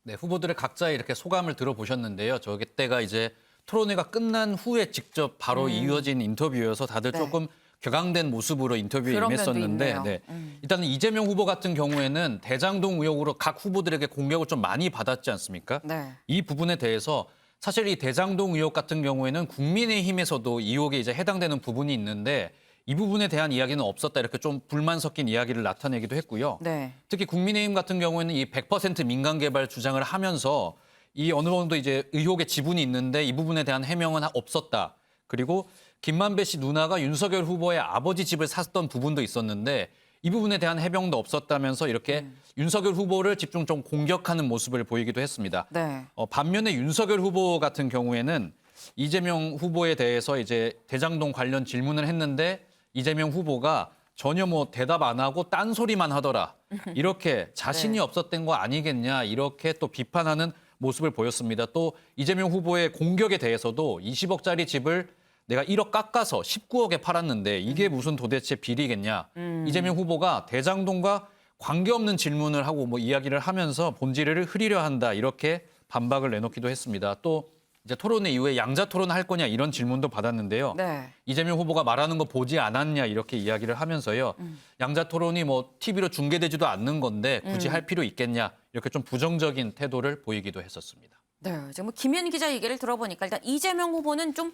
J: 네, 후보들의 각자의 이렇게 소감을 들어보셨는데요. 저때가 이제 토론회가 끝난 후에 직접 바로 이어진 인터뷰여서 다들
A: 네.
J: 조금 격앙된 모습으로 인터뷰에
A: 그런 면도
J: 임했었는데,
A: 있네요.
J: 네. 일단은 이재명 후보 같은 경우에는 대장동 의혹으로 각 후보들에게 공격을 좀 많이 받았지 않습니까?
A: 네.
J: 이 부분에 대해서 사실 이 대장동 의혹 같은 경우에는 국민의힘에서도 이 의혹에 이제 해당되는 부분이 있는데 이 부분에 대한 이야기는 없었다, 이렇게 좀 불만 섞인 이야기를 나타내기도 했고요.
A: 네.
J: 특히 국민의힘 같은 경우에는 이 100% 민간 개발 주장을 하면서 이 어느 정도 이제 의혹의 지분이 있는데 이 부분에 대한 해명은 없었다. 그리고 김만배 씨 누나가 윤석열 후보의 아버지 집을 샀던 부분도 있었는데 이 부분에 대한 해명도 없었다면서 이렇게 윤석열 후보를 집중 좀 공격하는 모습을 보이기도 했습니다.
A: 네.
J: 반면에 윤석열 후보 같은 경우에는 이재명 후보에 대해서 이제 대장동 관련 질문을 했는데 이재명 후보가 전혀 뭐 대답 안 하고 딴소리만 하더라. 이렇게 자신이 없었던 거 아니겠냐, 이렇게 또 비판하는 모습을 보였습니다. 또 이재명 후보의 공격에 대해서도 20억짜리 집을 내가 1억 깎아서 19억에 팔았는데 이게 무슨 도대체 비리겠냐. 이재명 후보가 대장동과 관계없는 질문을 하고 뭐 이야기를 하면서 본질을 흐리려 한다, 이렇게 반박을 내놓기도 했습니다. 또 이제 토론회 이후에 양자 토론할 거냐, 이런 질문도 받았는데요.
A: 네.
J: 이재명 후보가 말하는 거 보지 않았냐, 이렇게 이야기를 하면서요. 양자 토론이 뭐 TV로 중계되지도 않는 건데 굳이 할 필요 있겠냐, 이렇게 좀 부정적인 태도를 보이기도 했었습니다.
A: 네. 지금 뭐 김현 기자 얘기를 들어보니까 일단 이재명 후보는 좀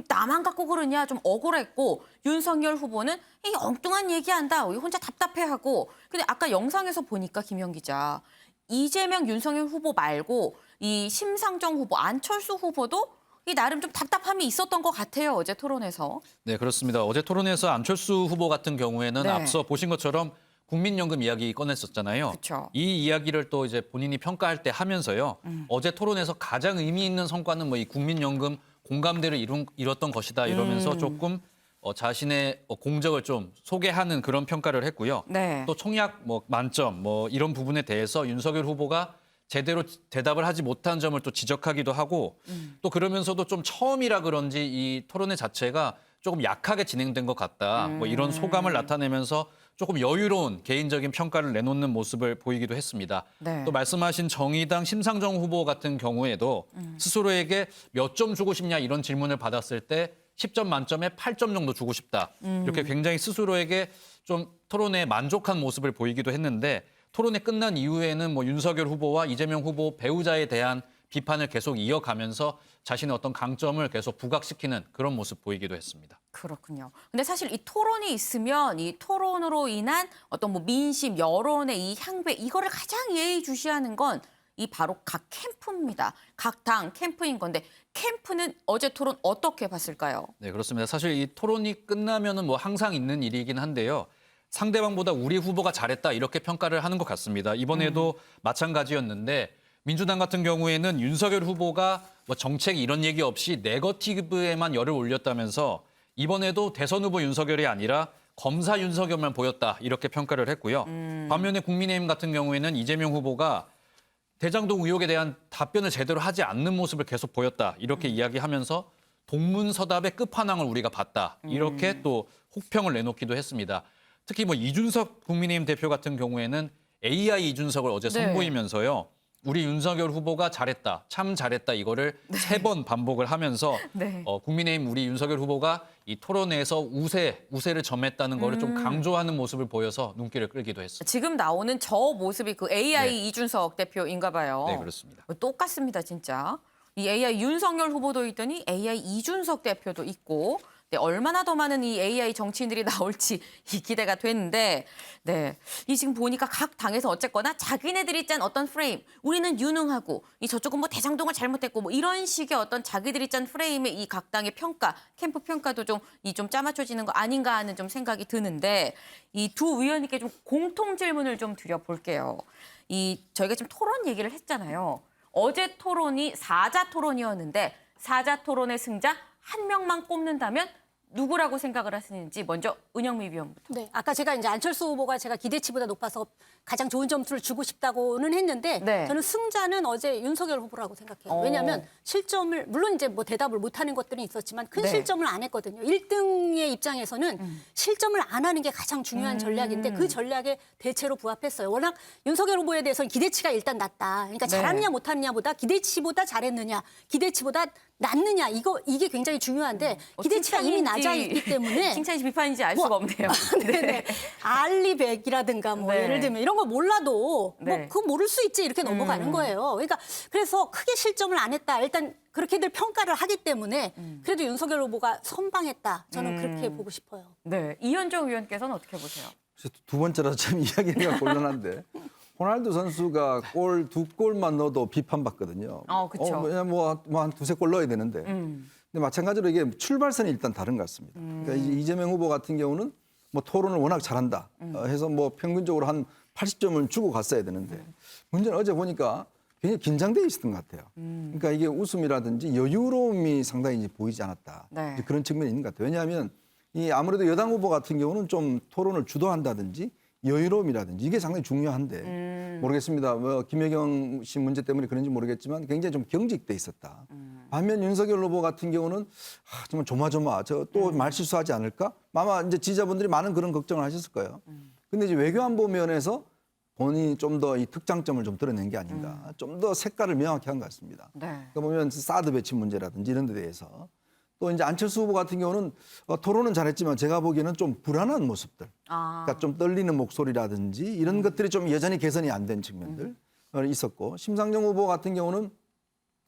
A: 나만 갖고 그러냐 좀 억울했고, 윤석열 후보는 이 엉뚱한 얘기한다, 혼자 답답해하고. 근데 아까 영상에서 보니까 김현 기자, 이재명, 윤석열 후보 말고 이 심상정 후보, 안철수 후보도 이 나름 좀 답답함이 있었던 것 같아요, 어제 토론에서.
J: 네, 그렇습니다. 어제 토론에서 안철수 후보 같은 경우에는
A: 네.
J: 앞서 보신 것처럼 국민연금 이야기 꺼냈었잖아요.
A: 그쵸.
J: 이 이야기를 또 이제 본인이 평가할 때 하면서요. 어제 토론에서 가장 의미 있는 성과는 뭐 이 국민연금 공감대를 이뤘던 것이다, 이러면서 조금 자신의 공적을 좀 소개하는 그런 평가를 했고요.
A: 네.
J: 또 청약 뭐 만점 뭐 이런 부분에 대해서 윤석열 후보가 제대로 대답을 하지 못한 점을 또 지적하기도 하고, 또 그러면서도 좀 처음이라 그런지 이 토론회 자체가 조금 약하게 진행된 것 같다, 뭐 이런 소감을 나타내면서 조금 여유로운 개인적인 평가를 내놓는 모습을 보이기도 했습니다.
A: 네.
J: 또 말씀하신 정의당 심상정 후보 같은 경우에도 스스로에게 몇 점 주고 싶냐, 이런 질문을 받았을 때 10점 만점에 8점 정도 주고 싶다. 이렇게 굉장히 스스로에게 좀 토론에 만족한 모습을 보이기도 했는데, 토론회 끝난 이후에는 뭐 윤석열 후보와 이재명 후보 배우자에 대한 비판을 계속 이어가면서 자신의 어떤 강점을 계속 부각시키는 그런 모습 보이기도 했습니다.
A: 그렇군요. 근데 사실 이 토론이 있으면 이 토론으로 인한 어떤 뭐 민심, 여론의 이 향배, 이거를 가장 예의주시하는 건 이 바로 각 캠프입니다. 각 당 캠프인 건데, 캠프는 어제 토론 어떻게 봤을까요?
J: 네, 그렇습니다. 사실 이 토론이 끝나면은 뭐 항상 있는 일이긴 한데요. 상대방보다 우리 후보가 잘했다, 이렇게 평가를 하는 것 같습니다. 이번에도 마찬가지였는데, 민주당 같은 경우에는 윤석열 후보가 뭐 정책 이런 얘기 없이 네거티브에만 열을 올렸다면서 이번에도 대선 후보 윤석열이 아니라 검사 윤석열만 보였다 이렇게 평가를 했고요. 반면에 국민의힘 같은 경우에는 이재명 후보가 대장동 의혹에 대한 답변을 제대로 하지 않는 모습을 계속 보였다 이렇게 이야기하면서 동문서답의 끝판왕을 우리가 봤다 이렇게 또 혹평을 내놓기도 했습니다. 특히 뭐 이준석 국민의힘 대표 같은 경우에는 AI 이준석을 어제
A: 네.
J: 선보이면서요. 우리 윤석열 후보가 잘했다, 참 잘했다 이거를 3번 반복을 하면서
A: 네.
J: 국민의힘 우리 윤석열 후보가 이 토론회에서 우세를 점했다는 거를 좀 강조하는 모습을 보여서 눈길을 끌기도 했습니다.
A: 지금 나오는 저 모습이 그 AI 이준석 대표인가 봐요.
J: 네, 그렇습니다.
A: 똑같습니다, 진짜. 이 AI 윤석열 후보도 있더니 AI 이준석 대표도 있고 네, 얼마나 더 많은 이 AI 정치인들이 나올지 이 기대가 되는데 네, 이 지금 보니까 각 당에서 어쨌거나 자기네들이 짠 어떤 프레임, 우리는 유능하고 이 저쪽은 뭐 대장동을 잘못했고 뭐 이런 식의 어떤 자기들이 짠 프레임의 이 각 당의 평가, 캠프 평가도 좀 짜맞춰지는 거 아닌가 하는 좀 생각이 드는데 이 두 의원님께 좀 공통 질문을 좀 드려볼게요. 이 저희가 지금 토론 얘기를 했잖아요. 어제 토론이 사자 토론이었는데 사자 토론의 승자 한 명만 꼽는다면 누구라고 생각을 하시는지 먼저 은영미 위원부터.
E: 네, 아까 제가 이제 안철수 후보가 제가 기대치보다 높아서 가장 좋은 점수를 주고 싶다고는 했는데
A: 네.
E: 저는 승자는 어제 윤석열 후보라고 생각해요. 왜냐하면 실점을 물론 이제 뭐 대답을 못하는 것들은 있었지만 큰
A: 네.
E: 실점을 안 했거든요. 1등의 입장에서는 실점을 안 하는 게 가장 중요한 전략인데 그 전략에 대체로 부합했어요. 워낙 윤석열 후보에 대해서는 기대치가 일단 낮다. 그러니까
A: 네.
E: 잘하느냐 못하느냐보다 기대치보다 잘했느냐, 기대치보다 낫느냐 이게 굉장히 중요한데 기대치가 이미 낮아 있기 때문에
A: 칭찬인지 비판인지 알 수가 없네요.
E: 네네. 알리백이라든가 뭐
A: 네.
E: 예를 들면 이런 거 몰라도
A: 네.
E: 뭐 그거 모를 수 있지 이렇게 넘어가는 거예요. 그러니까 그래서 크게 실점을 안 했다. 일단 그렇게들 평가를 하기 때문에 그래도 윤석열 후보가 선방했다. 저는 그렇게 보고 싶어요.
A: 네, 이현정 의원께서는 어떻게 보세요?
F: 두 번째라서 참 이야기가 곤란한데 호날두 선수가 골 2골만 넣어도 비판받거든요.
A: 그쵸.
F: 왜냐면 뭐 한 두세 골 넣어야 되는데. 근데 마찬가지로 이게 출발선이 일단 다른 것 같습니다. 그러니까 이재명 후보 같은 경우는 뭐 토론을 워낙 잘한다 해서 뭐 평균적으로 한 80점을 주고 갔어야 되는데 문제는 어제 보니까 굉장히 긴장돼 있었던 것 같아요. 그러니까 이게 웃음이라든지 여유로움이 상당히 이제 보이지 않았다.
A: 네.
F: 이제 그런 측면이 있는 것 같아요. 왜냐하면 이 아무래도 여당 후보 같은 경우는 좀 토론을 주도한다든지 여유로움이라든지 이게 상당히 중요한데 모르겠습니다. 뭐 김혜경 씨 문제 때문에 그런지 모르겠지만 굉장히 좀 경직돼 있었다. 반면 윤석열 후보 같은 경우는 정말 조마조마 저 또 말실수하지 않을까? 아마 이제 지지자분들이 많은 그런 걱정을 하셨을 거예요. 근데 이제 외교안보 면에서 본인이 좀 더 이 특장점을 좀 드러낸 게 아닌가. 좀 더 색깔을 명확히 한 것 같습니다.
A: 네.
F: 그러니까 보면 사드 배치 문제라든지 이런 데 대해서 또 이제 안철수 후보 같은 경우는 토론은 잘했지만 제가 보기에는 좀 불안한 모습들. 그러니까 좀 떨리는 목소리라든지 이런 것들이 좀 여전히 개선이 안 된 측면들 있었고 심상정 후보 같은 경우는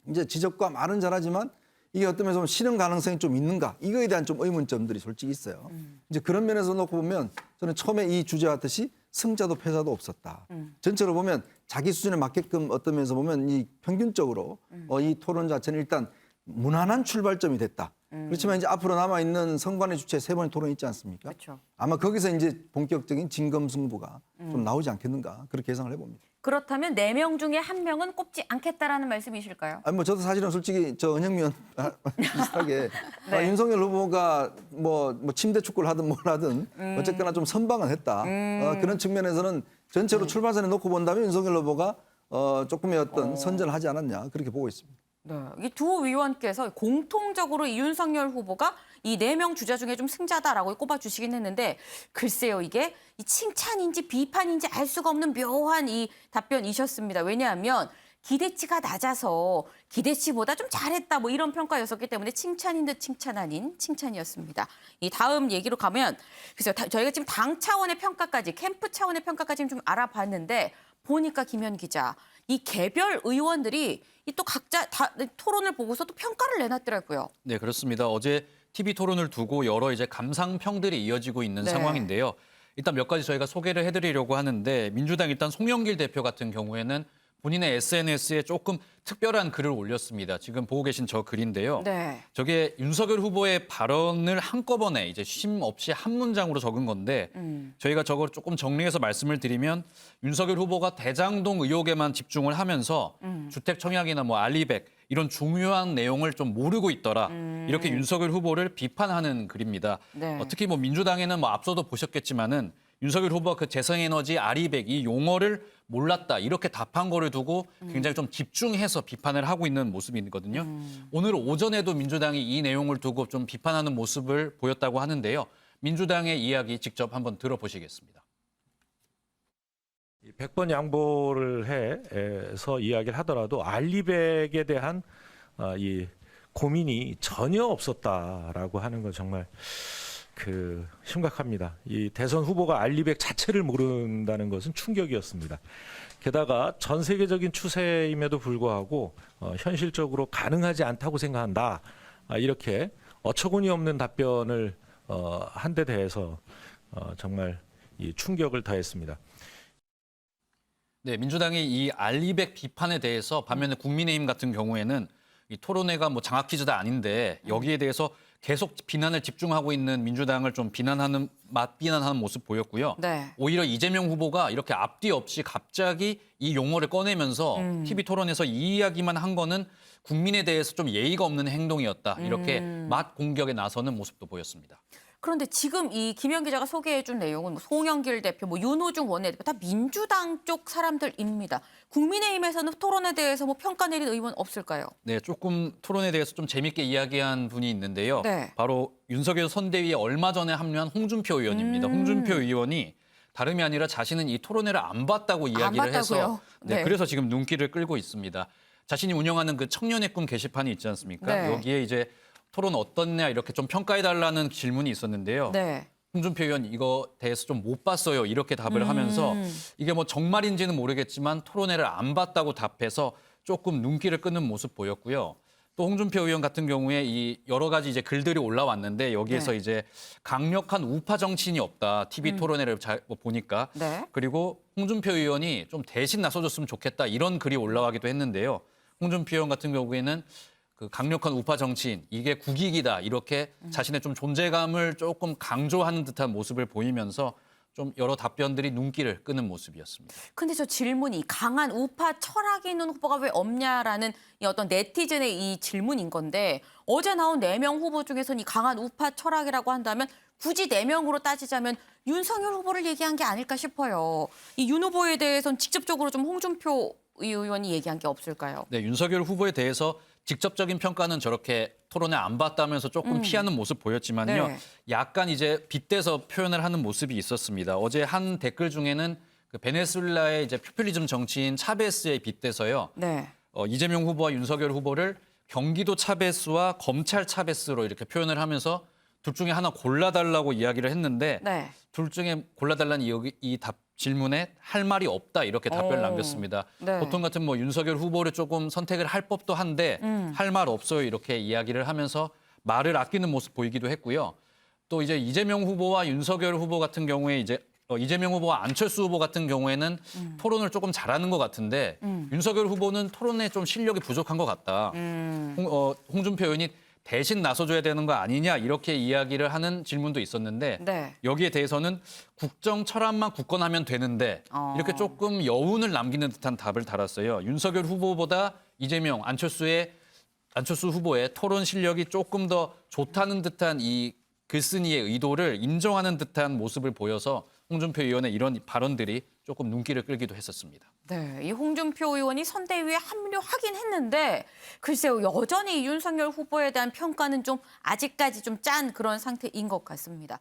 F: 이제 지적과 말은 잘하지만 이게 어떤 면에서 실현 가능성이 좀 있는가 이거에 대한 좀 의문점들이 솔직히 있어요. 이제 그런 면에서 놓고 보면 저는 처음에 이 주제하듯이 승자도 패자도 없었다. 전체로 보면 자기 수준에 맞게끔 어떤 면에서 보면 이 평균적으로 이 토론 자체는 일단 무난한 출발점이 됐다. 그렇지만 이제 앞으로 남아 있는 선관위 주최 3번의 토론이 있지 않습니까?
A: 그렇죠.
F: 아마 거기서 이제 본격적인 진검승부가 좀 나오지 않겠는가 그렇게 예상을 해봅니다.
A: 그렇다면 4명 중에 1명은 꼽지 않겠다라는 말씀이실까요?
F: 아니 뭐 저도 사실은 솔직히 저 은영미 의원 비슷하게
A: 네.
F: 윤석열 후보가 뭐 침대 축구를 하든 뭘 하든 어쨌거나 좀 선방은 했다. 그런 측면에서는 전체로 출발선에 놓고 본다면 윤석열 후보가 조금의 어떤 선전을 하지 않았냐 그렇게 보고 있습니다.
A: 네, 이 두 의원께서 공통적으로 이 윤석열 후보가 이 4명 주자 중에 좀 승자다라고 꼽아주시긴 했는데 글쎄요, 이게 이 칭찬인지 비판인지 알 수가 없는 묘한 이 답변이셨습니다. 왜냐하면 기대치가 낮아서 기대치보다 좀 잘했다 뭐 이런 평가였었기 때문에 칭찬인 듯 칭찬 아닌 칭찬이었습니다. 이 다음 얘기로 가면 글쎄요, 저희가 지금 당 차원의 평가까지 캠프 차원의 평가까지 좀 알아봤는데 보니까 김현 기자 이 개별 의원들이 이 또 각자 다 토론을 보고서 또 평가를 내놨더라고요.
J: 네, 그렇습니다. 어제 TV 토론을 두고 여러 이제 감상평들이 이어지고 있는
A: 네.
J: 상황인데요. 일단 몇 가지 저희가 소개를 해드리려고 하는데 민주당 일단 송영길 대표 같은 경우에는 본인의 SNS에 조금 특별한 글을 올렸습니다. 지금 보고 계신 저 글인데요.
A: 네.
J: 저게 윤석열 후보의 발언을 한꺼번에 이제 쉼 없이 한 문장으로 적은 건데 저희가 저걸 조금 정리해서 말씀을 드리면 윤석열 후보가 대장동 의혹에만 집중을 하면서 주택 청약이나 뭐 알리백 이런 중요한 내용을 좀 모르고 있더라. 이렇게 윤석열 후보를 비판하는 글입니다.
A: 네.
J: 특히 뭐 민주당에는 뭐 앞서도 보셨겠지만은 윤석열 후보가 그 재생에너지 아리백 이 용어를 몰랐다 이렇게 답한 거를 두고 굉장히 좀 집중해서 비판을 하고 있는 모습이거든요. 오늘 오전에도 민주당이 이 내용을 두고 좀 비판하는 모습을 보였다고 하는데요. 민주당의 이야기 직접 한번 들어보시겠습니다.
L: 100번 양보를 해서 이야기를 하더라도 알리백에 대한 이 고민이 전혀 없었다라고 하는 건 정말 심각합니다. 이 대선 후보가 알리백 자체를 모른다는 것은 충격이었습니다. 게다가 전 세계적인 추세임에도 불구하고 현실적으로 가능하지 않다고 생각한다. 이렇게 어처구니 없는 답변을 한 데 대해서 정말 이 충격을 더했습니다.
J: 네, 민주당의 이 알리백 비판에 대해서 반면에 국민의힘 같은 경우에는 이 토론회가 뭐 장학 퀴즈도 아닌데 여기에 대해서 계속 비난을 집중하고 있는 민주당을 좀 비난하는 모습 보였고요.
A: 네.
J: 오히려 이재명 후보가 이렇게 앞뒤 없이 갑자기 이 용어를 꺼내면서 TV 토론에서 이 이야기만 한 거는 국민에 대해서 좀 예의가 없는 행동이었다. 이렇게 맞 공격에 나서는 모습도 보였습니다.
A: 그런데 지금 이 김현 기자가 소개해준 내용은 뭐 송영길 대표, 뭐 윤호중 원내대표 다 민주당 쪽 사람들입니다. 국민의힘에서는 토론에 대해서 뭐 평가 내린 의원 없을까요?
J: 네, 조금 토론에 대해서 좀 재밌게 이야기한 분이 있는데요.
A: 네.
J: 바로 윤석열 선대위에 얼마 전에 합류한 홍준표 의원입니다. 홍준표 의원이 다름이 아니라 자신은 이 토론회를 안 봤다고 이야기를 해서
A: 봤다고요? 네.
J: 그래서 지금 눈길을 끌고 있습니다. 자신이 운영하는 그 청년의 꿈 게시판이 있지 않습니까?
A: 네.
J: 여기에 이제 토론 어떻냐 이렇게 좀 평가해달라는 질문이 있었는데요.
A: 네.
J: 홍준표 의원 이거 대해서 좀 못 봤어요. 이렇게 답을 하면서 이게 뭐 정말인지는 모르겠지만 토론회를 안 봤다고 답해서 조금 눈길을 끄는 모습 보였고요. 또 홍준표 의원 같은 경우에 이 여러 가지 이제 글들이 올라왔는데 여기에서
A: 네.
J: 이제 강력한 우파 정치인이 없다. TV 토론회를 잘 보니까.
A: 네.
J: 그리고 홍준표 의원이 좀 대신 나서줬으면 좋겠다. 이런 글이 올라가기도 했는데요. 홍준표 의원 같은 경우에는 그 강력한 우파 정치인, 이게 국익이다. 이렇게 자신의 좀 존재감을 조금 강조하는 듯한 모습을 보이면서 좀 여러 답변들이 눈길을 끄는 모습이었습니다.
A: 근데 저 질문이 강한 우파 철학이 있는 후보가 왜 없냐라는 이 어떤 네티즌의 이 질문인 건데 어제 나온 4명 후보 중에서는 이 강한 우파 철학이라고 한다면 굳이 4명으로 따지자면 윤석열 후보를 얘기한 게 아닐까 싶어요. 이 윤 후보에 대해서는 직접적으로 좀 홍준표 의원이 얘기한 게 없을까요?
J: 네, 윤석열 후보에 대해서 직접적인 평가는 저렇게 토론회 안 봤다면서 조금 피하는 모습 보였지만요.
A: 네.
J: 약간 이제 빗대서 표현을 하는 모습이 있었습니다. 어제 한 댓글 중에는 그 베네수엘라의 이제 포퓰리즘 정치인 차베스에 빗대서요.
A: 네.
J: 이재명 후보와 윤석열 후보를 경기도 차베스와 검찰 차베스로 이렇게 표현을 하면서 둘 중에 하나 골라달라고 이야기를 했는데
A: 네.
J: 둘 중에 골라달라는 이 질문에 할 말이 없다 이렇게 답변을 남겼습니다.
A: 네.
J: 보통 같은 뭐 윤석열 후보를 조금 선택을 할 법도 한데 할 말 없어요 이렇게 이야기를 하면서 말을 아끼는 모습 보이기도 했고요. 또 이제 이재명 후보와 윤석열 후보 같은 경우에 이제 이재명 후보와 안철수 후보 같은 경우에는 토론을 조금 잘하는 것 같은데 윤석열 후보는 토론에 좀 실력이 부족한 것 같다. 홍준표 의원이 대신 나서줘야 되는 거 아니냐 이렇게 이야기를 하는 질문도 있었는데
A: 네.
J: 여기에 대해서는 국정 철학만 굳건하면 되는데 이렇게 조금 여운을 남기는 듯한 답을 달았어요. 윤석열 후보보다 이재명, 안철수 후보의 토론 실력이 조금 더 좋다는 듯한 이 글쓴이의 의도를 인정하는 듯한 모습을 보여서 홍준표 의원의 이런 발언들이 조금 눈길을 끌기도 했었습니다.
A: 네, 이 홍준표 의원이 선대위에 합류하긴 했는데 글쎄요, 여전히 윤석열 후보에 대한 평가는 좀 아직까지 좀 짠 그런 상태인 것 같습니다.